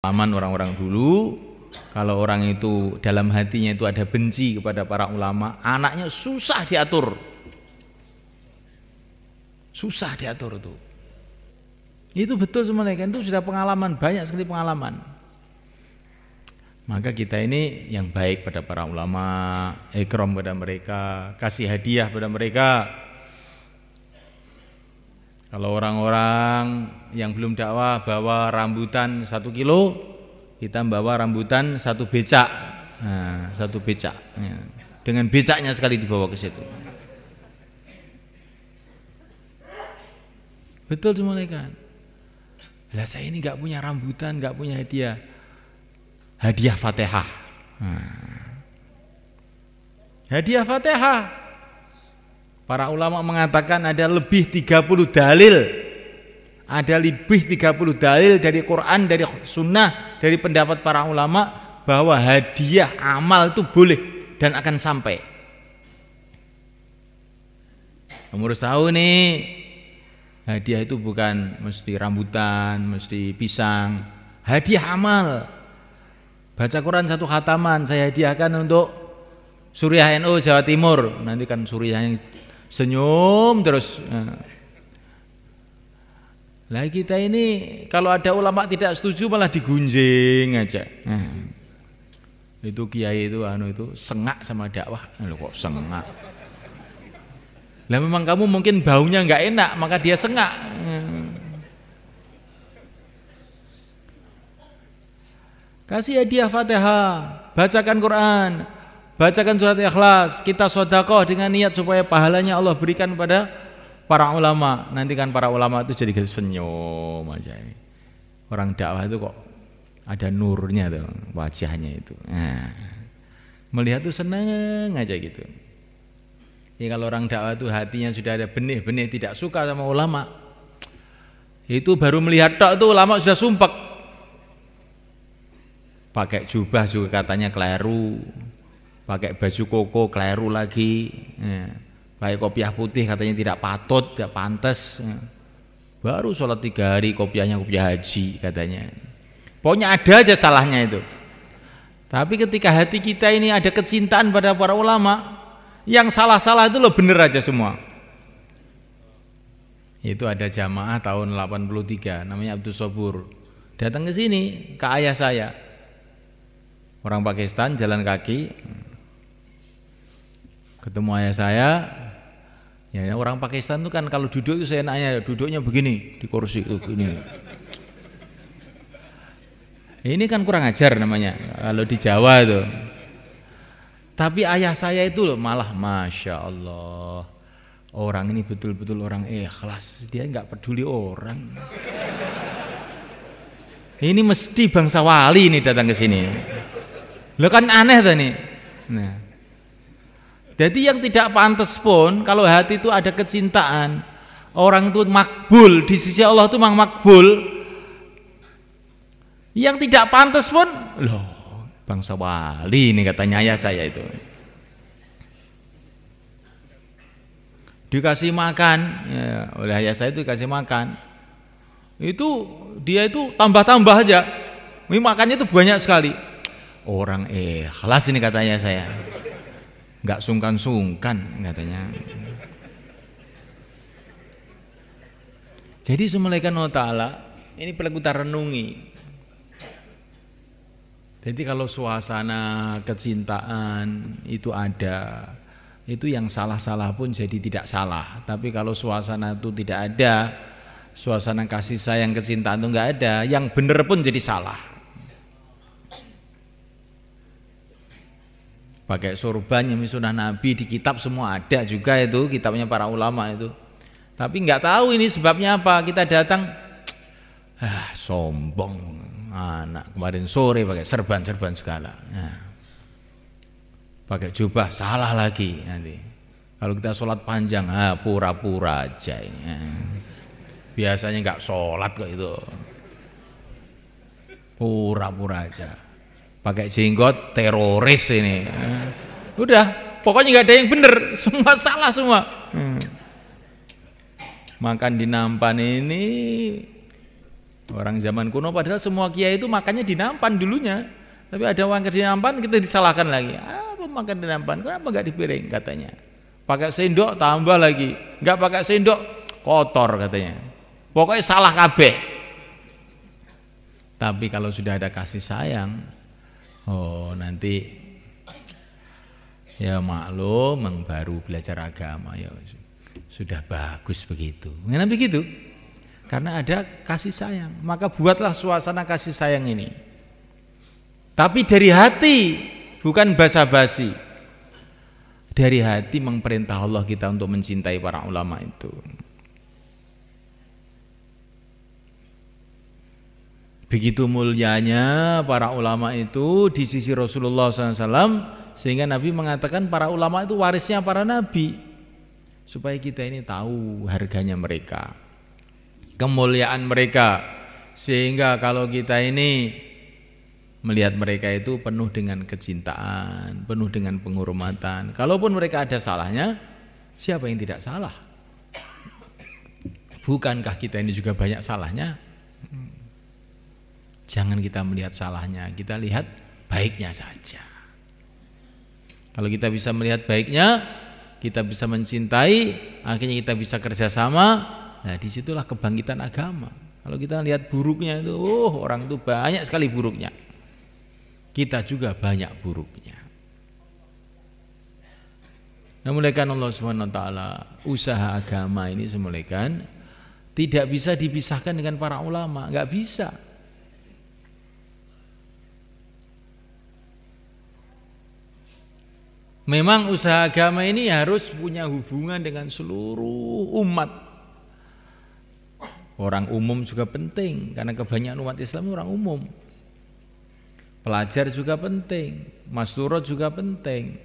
Pengalaman orang-orang dulu, kalau orang itu dalam hatinya itu ada benci kepada para ulama, anaknya susah diatur. Susah diatur itu. Itu betul semuanya, kan itu sudah pengalaman, banyak sekali pengalaman. Maka kita ini yang baik pada para ulama, ikram pada mereka, kasih hadiah pada mereka. Kalau orang-orang yang belum dakwah bawa rambutan 1 kilo, kita bawa rambutan 1 becak, nah, 1 becak, ya. Dengan becaknya sekali dibawa ke situ. Betul semuanya kan. Lah saya ini nggak punya rambutan, nggak punya hadiah. Hadiah Fatihah. Hadiah Fatihah. Para ulama mengatakan ada lebih 30 dalil. Ada lebih 30 dalil dari Quran, dari sunnah, dari pendapat para ulama bahwa hadiah amal itu boleh dan akan sampai. Kamu harus tahu nih, hadiah itu bukan mesti rambutan, mesti pisang. Hadiah amal. Baca Quran 1 khataman saya hadiahkan untuk Suriah NU Jawa Timur. Nanti kan Suriah yang senyum terus. Lah kita ini kalau ada ulama tidak setuju malah digunjing aja. Itu kiai itu itu sengak sama dakwah. Loh kok sengak? Lah memang kamu mungkin baunya enggak enak maka dia sengak. Kasih hadiah Fatihah, bacakan Quran, bacakan surat Ikhlas, kita sedekah dengan niat supaya pahalanya Allah berikan pada para ulama. Nanti kan para ulama itu jadi senyum aja. Orang dakwah itu kok ada nurnya tuh wajahnya itu. Nah, melihat tuh seneng aja gitu. Ya kalau orang dakwah itu hatinya sudah ada benih-benih tidak suka sama ulama, itu baru melihat tok itu ulama sudah sumpek. Pakai jubah juga katanya keliru, pakai baju koko keliru lagi, pakai kopiah putih katanya tidak patut, tidak pantas. Baru sholat 3 hari kopiahnya kopiah haji katanya. Pokoknya ada aja salahnya itu. Tapi ketika hati kita ini ada kecintaan pada para ulama, yang salah-salah itu loh bener aja semua. Itu ada jamaah tahun 83 namanya Abdul Sobur. Datang ke sini ke ayah saya. Orang Pakistan jalan kaki. Ketemu ayah saya. Ya, orang Pakistan itu kan kalau duduk itu seenaknya duduknya begini di kursi itu gini. Ini kan kurang ajar namanya kalau di Jawa itu. Tapi ayah saya itu loh malah Masya Allah, orang ini betul-betul orang ikhlas, dia nggak peduli orang. Ini mesti bangsa wali nih datang ke sini. Lo kan aneh tuh nih. Nah, jadi yang tidak pantas pun kalau hati itu ada kecintaan, orang itu makbul di sisi Allah itu memang makbul. Yang tidak pantas pun loh bangsa wali ini katanya ayah saya itu. Dikasih makan ya, oleh ayah saya itu dikasih makan. Itu dia itu tambah-tambah aja. Ini makannya itu banyak sekali. Orang ikhlas ini katanya saya. Enggak sungkan-sungkan katanya. Jadi Subhanahu wa ta'ala ini perlu kita renungi. Jadi kalau suasana kecintaan itu ada, itu yang salah-salah pun jadi tidak salah. Tapi kalau suasana itu tidak ada, suasana kasih sayang kecintaan itu enggak ada, yang benar pun jadi salah. Pakai sorban yang sunnah Nabi di kitab semua ada juga itu, kitabnya para ulama itu. Tapi enggak tahu ini sebabnya apa. Kita datang, sombong. Anak kemarin sore pakai serban-serban segala. Nah, pakai jubah salah lagi nanti. Kalau kita sholat panjang, pura-pura aja. Biasanya nggak sholat kok itu. Pura-pura aja. Pakai jenggot teroris ini. Udah, pokoknya nggak ada yang benar, semua salah semua. Makan di nampan ini orang zaman kuno, padahal semua kiai itu makannya di nampan dulunya. Tapi ada orang di nampan, kita disalahkan lagi. Apa makan di nampan? Kenapa enggak di piring katanya? Pakai sendok tambah lagi. Enggak pakai sendok kotor katanya. Pokoknya salah kabeh. Tapi kalau sudah ada kasih sayang, oh nanti ya maklum, yang baru belajar agama ya sudah bagus begitu. Kenapa begitu? Karena ada kasih sayang. Maka buatlah suasana kasih sayang ini. Tapi dari hati, bukan basa-basi. Dari hati memperintah Allah kita untuk mencintai para ulama itu. Begitu mulianya para ulama itu di sisi Rasulullah SAW, sehingga Nabi mengatakan para ulama itu warisnya para nabi, supaya kita ini tahu harganya mereka, kemuliaan mereka, sehingga kalau kita ini melihat mereka itu penuh dengan kecintaan, penuh dengan penghormatan. Kalaupun mereka ada salahnya, siapa yang tidak salah? Bukankah kita ini juga banyak salahnya? Jangan kita melihat salahnya, kita lihat baiknya saja. Kalau kita bisa melihat baiknya, kita bisa mencintai, akhirnya kita bisa kerjasama. Nah disitulah kebangkitan agama. Kalau kita lihat buruknya itu, orang itu banyak sekali buruknya. Kita juga banyak buruknya. Nah, mulaikan Allah SWT, usaha agama ini semulaikan tidak bisa dipisahkan dengan para ulama, nggak bisa. Memang usaha agama ini harus punya hubungan dengan seluruh umat. Orang umum juga penting, karena kebanyakan umat Islam orang umum. Pelajar juga penting, masturot juga penting,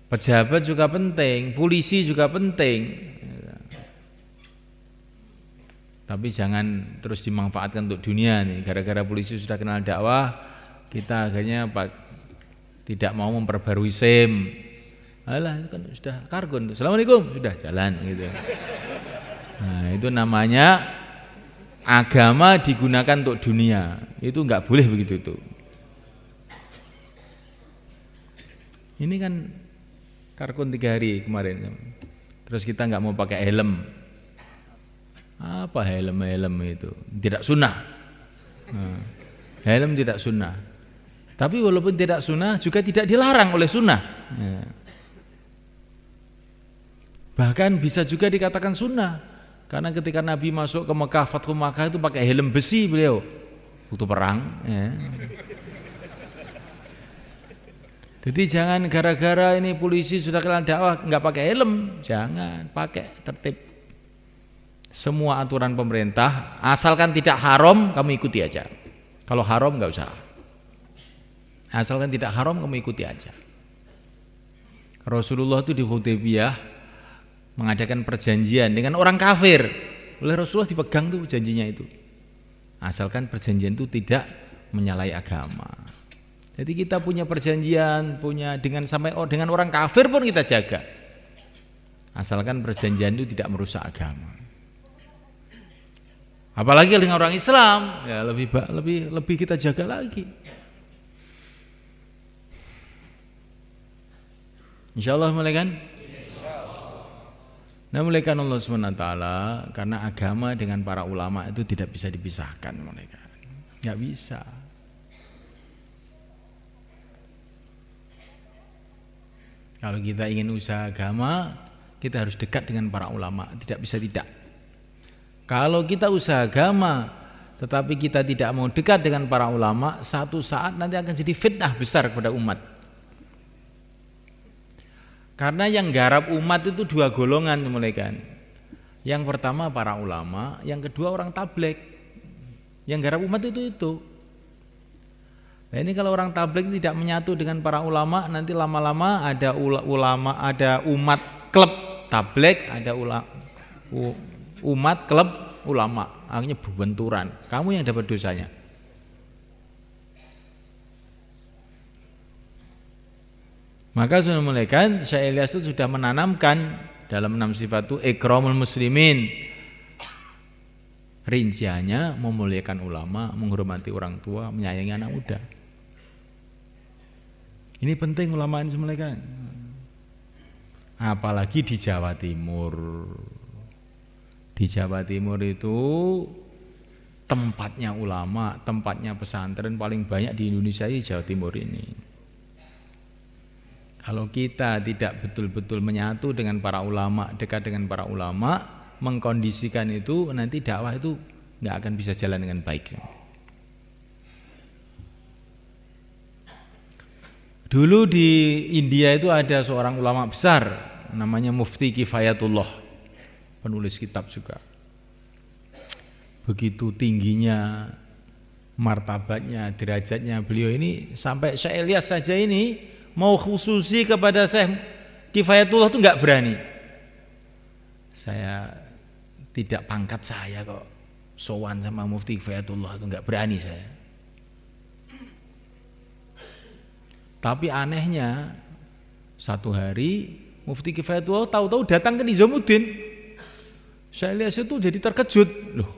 pejabat juga penting, polisi juga penting. Tapi jangan terus dimanfaatkan untuk dunia nih. Gara-gara polisi sudah kenal dakwah, kita akhirnya tidak mau memperbarui SIM. Alah itu kan sudah kargon. Assalamualaikum, sudah jalan gitu. Nah, itu namanya agama digunakan untuk dunia. Itu enggak boleh begitu tuh. Ini kan kargon 3 hari kemarin. Terus kita enggak mau pakai helm. Apa helm itu? Tidak sunnah. Nah, helm tidak sunnah. Tapi walaupun tidak sunnah juga tidak dilarang oleh sunnah. Ya. Bahkan bisa juga dikatakan sunnah, karena ketika Nabi masuk ke Mekah, Fathu Makkah itu pakai helm besi beliau waktu perang. Ya. Jadi jangan gara-gara ini polisi sudah kenal dakwah nggak pakai helm, jangan, pakai tertib. Semua aturan pemerintah asalkan tidak haram kamu ikuti aja. Kalau haram nggak usah. Asalkan tidak haram kamu ikuti aja. Rasulullah itu di Hudaybiyah mengadakan perjanjian dengan orang kafir. Oleh Rasulullah dipegang tuh janjinya itu. Asalkan perjanjian itu tidak menyalahi agama. Jadi kita punya perjanjian, punya dengan orang kafir pun kita jaga. Asalkan perjanjian itu tidak merusak agama. Apalagi dengan orang Islam, ya lebih kita jaga lagi. Insyaallah mulaikan. Nah mulaikan Allah SWT, karena agama dengan para ulama itu tidak bisa dipisahkan, mulaikan. Nggak bisa. Kalau kita ingin usaha agama, kita harus dekat dengan para ulama, tidak bisa tidak. Kalau kita usaha agama, tetapi kita tidak mau dekat dengan para ulama, satu saat nanti akan jadi fitnah besar kepada umat. Karena yang garap umat itu 2 golongan, mulaikan. Yang pertama para ulama, yang kedua orang tabligh. Yang garap umat itu. Nah ini kalau orang tabligh tidak menyatu dengan para ulama, nanti lama-lama ada ada umat klub tabligh, ada umat klub ulama, akhirnya berbenturan. Kamu yang dapat dosanya. Maka sudah mulaikan Syekh Ilyas itu sudah menanamkan dalam 6 sifat itu ikramul muslimin. Rinciannya memuliakan ulama, menghormati orang tua, menyayangi anak muda. Ini penting ulama ini semuanya. Apalagi di Jawa Timur. Di Jawa Timur itu tempatnya ulama, tempatnya pesantren paling banyak di Indonesia di Jawa Timur ini. Kalau kita tidak betul-betul menyatu dengan para ulama, dekat dengan para ulama, mengkondisikan itu, nanti dakwah itu nggak akan bisa jalan dengan baik. Dulu di India itu ada seorang ulama besar namanya Mufti Kifayatullah, penulis kitab juga. Begitu tingginya martabatnya, derajatnya beliau ini, sampai Syekh Ilyas saja ini mau khususi kepada Syekh Kifayatullah itu nggak berani. Saya tidak pangkat saya kok sowan sama Mufti Kifayatullah, itu nggak berani saya. Tapi anehnya satu hari Mufti Kifayatullah tahu-tahu datang ke Nizamuddin. Syekh Ilyas itu jadi terkejut, loh,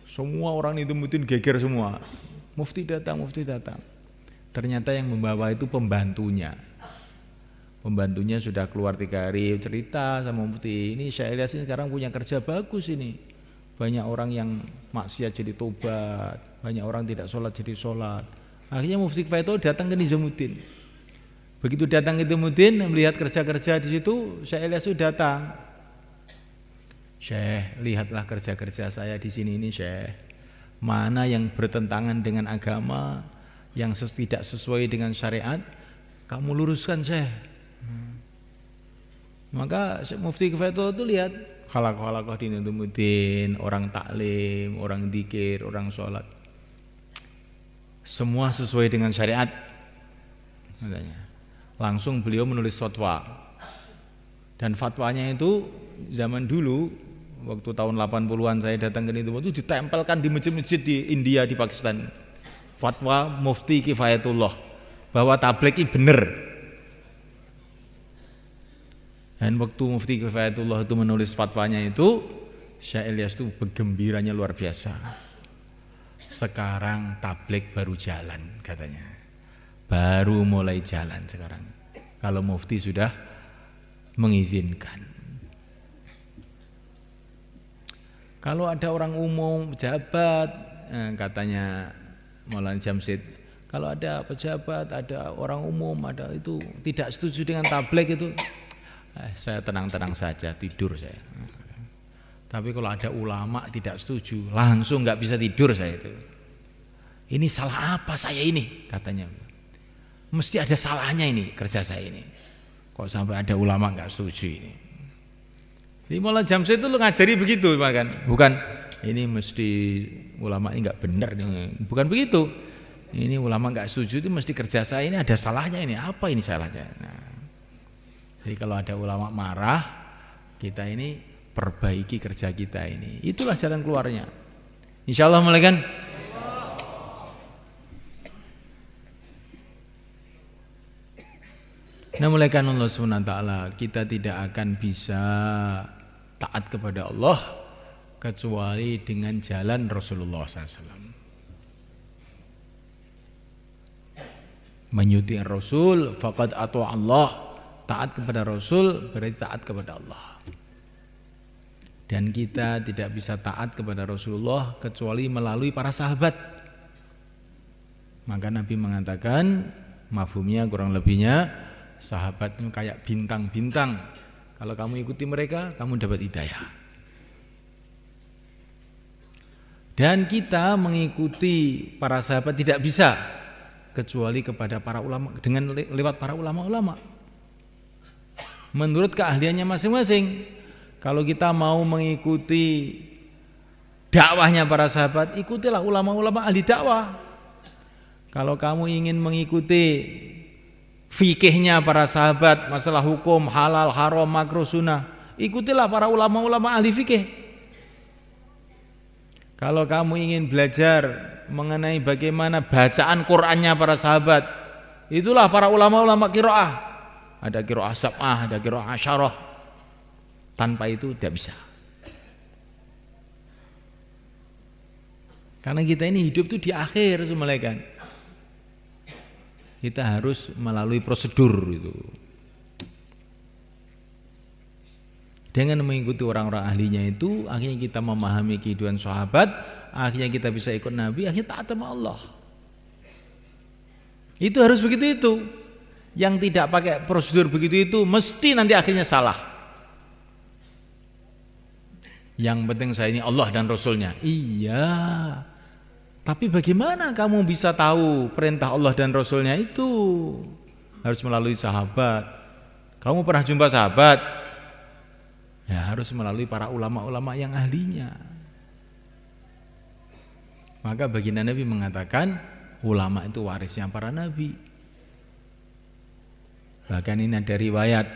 semua orang Nizamuddin geger semua. Mufti datang, Mufti datang. Ternyata yang membawa itu pembantunya. Pembantunya sudah keluar 3 hari, cerita sama Mufti, ini Syekh Ilyas ini sekarang punya kerja bagus ini. Banyak orang yang maksiat jadi tobat, banyak orang tidak sholat jadi sholat. Akhirnya Mufti Kifayatullah datang ke Nizamuddin. Begitu datang ke Nizamuddin, melihat kerja-kerja di situ, Syekh Ilyas itu datang. Syekh, lihatlah kerja-kerja saya di sini ini, Syekh. Mana yang bertentangan dengan agama, yang tidak sesuai dengan syariat, kamu luruskan, Syekh. Maka Mufti Kifayatullah itu lihat khalaqah di Nizamuddin, orang taklim, orang dzikir, orang sholat, semua sesuai dengan syariat. Langsung beliau menulis fatwa. Dan fatwanya itu zaman dulu, waktu tahun 80-an saya datang ke Nizamuddin, itu ditempelkan di masjid-masjid di India, di Pakistan. Fatwa Mufti Kifayatullah bahwa tabligh ini benar. Dan waktu Mufti Kifayatullah itu menulis fatwanya itu, Syekh Ilyas itu bergembiranya luar biasa. Sekarang tabligh baru jalan katanya. Baru mulai jalan sekarang. Kalau Mufti sudah mengizinkan. Kalau ada orang umum, pejabat, katanya Maulana Jamsid, kalau ada pejabat, ada orang umum, ada itu tidak setuju dengan tabligh itu, saya tenang-tenang saja, tidur saya. Tapi kalau ada ulama tidak setuju, langsung nggak bisa tidur saya itu. Ini salah apa saya ini, katanya. Mesti ada salahnya ini kerja saya ini. Kok sampai ada ulama nggak setuju ini? Jadi Maulana Jamsid itu ngajari begitu, kan? Bukan ini mesti ulama ini nggak benar, bukan begitu. Ini ulama nggak setuju itu mesti kerja saya ini ada salahnya ini. Apa ini salahnya? Nah, jadi kalau ada ulama marah, kita ini perbaiki kerja kita ini. Itulah jalan keluarnya. Insyaallah mulai kan? Nah, mulaikan Allah SWT, kita tidak akan bisa taat kepada Allah kecuali dengan jalan Rasulullah SAW. Menyuti Rasul faqad ata Allah, taat kepada Rasul berarti taat kepada Allah. Dan kita tidak bisa taat kepada Rasulullah kecuali melalui para sahabat. Maka Nabi mengatakan, mafhumnya kurang lebihnya, sahabat itu kayak bintang-bintang. Kalau kamu ikuti mereka, kamu dapat hidayah. Dan kita mengikuti para sahabat tidak bisa kecuali kepada para ulama, dengan lewat para ulama-ulama. Menurut keahliannya masing-masing. Kalau kita mau mengikuti dakwahnya para sahabat, ikutilah ulama-ulama ahli dakwah. Kalau kamu ingin mengikuti fikihnya para sahabat, masalah hukum, halal, haram, makruh, sunnah, ikutilah para ulama-ulama ahli fikih. Kalau kamu ingin belajar mengenai bagaimana bacaan Qur'annya para sahabat, itulah para ulama-ulama qiraah. Ada qiraah sab'ah, ada qiraah asyarah. Tanpa itu tidak bisa. Karena kita ini hidup tuh di akhir semalekan. Kita harus melalui prosedur itu. Dengan mengikuti orang-orang ahlinya itu, akhirnya kita memahami kehidupan sahabat, akhirnya kita bisa ikut Nabi, akhirnya taat sama Allah. Itu harus begitu itu. Yang tidak pakai prosedur begitu itu mesti nanti akhirnya salah. Yang penting saya ini Allah dan Rasulnya. Iya. Tapi bagaimana kamu bisa tahu perintah Allah dan Rasulnya itu? Harus melalui sahabat. Kamu pernah jumpa sahabat? Ya harus melalui para ulama-ulama yang ahlinya. Maka baginda Nabi mengatakan ulama itu warisnya para nabi. Bahkan ini ada riwayat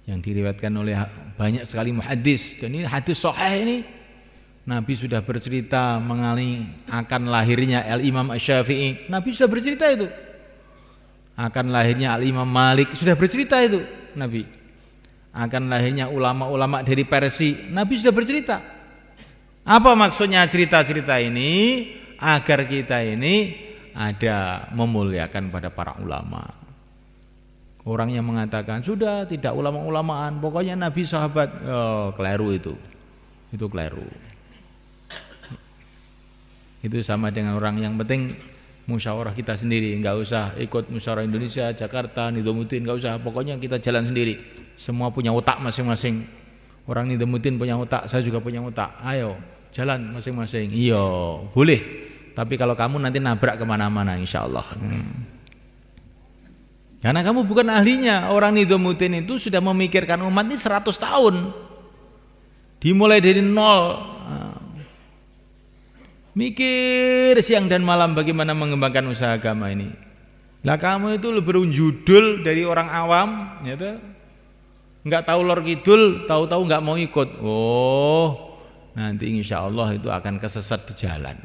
yang diriwayatkan oleh banyak sekali muhaddis, dan ini hadis sahih ini. Nabi sudah bercerita mengenai akan lahirnya Al-Imam Asy-Syafi'i. Nabi sudah bercerita itu. Akan lahirnya Al-Imam Malik, sudah bercerita itu Nabi. Akan lahirnya ulama-ulama dari Persia, Nabi sudah bercerita. Apa maksudnya cerita-cerita ini? Agar kita ini ada memuliakan pada para ulama. Orang yang mengatakan sudah tidak ulama-ulamaan, pokoknya Nabi sahabat, oh, keliru itu keliru. Itu sama dengan orang yang penting musyawarah kita sendiri, nggak usah ikut musyawarah Indonesia, Jakarta, Nizamuddin, nggak usah, pokoknya kita jalan sendiri. Semua punya otak masing-masing. Orang Nizamuddin punya otak, saya juga punya otak. Ayo jalan masing-masing. Iya boleh, tapi kalau kamu nanti nabrak kemana-mana, insya Allah. Karena kamu bukan ahlinya. Orang Nizamuddin itu sudah memikirkan umat ini 100 tahun. Dimulai dari nol. Mikir siang dan malam bagaimana mengembangkan usaha agama ini. Lah kamu itu lebih berjudul dari orang awam, gitu. Enggak tahu lor kidul, tahu-tahu enggak mau ikut. Oh, nanti insya Allah itu akan kesesat di jalan.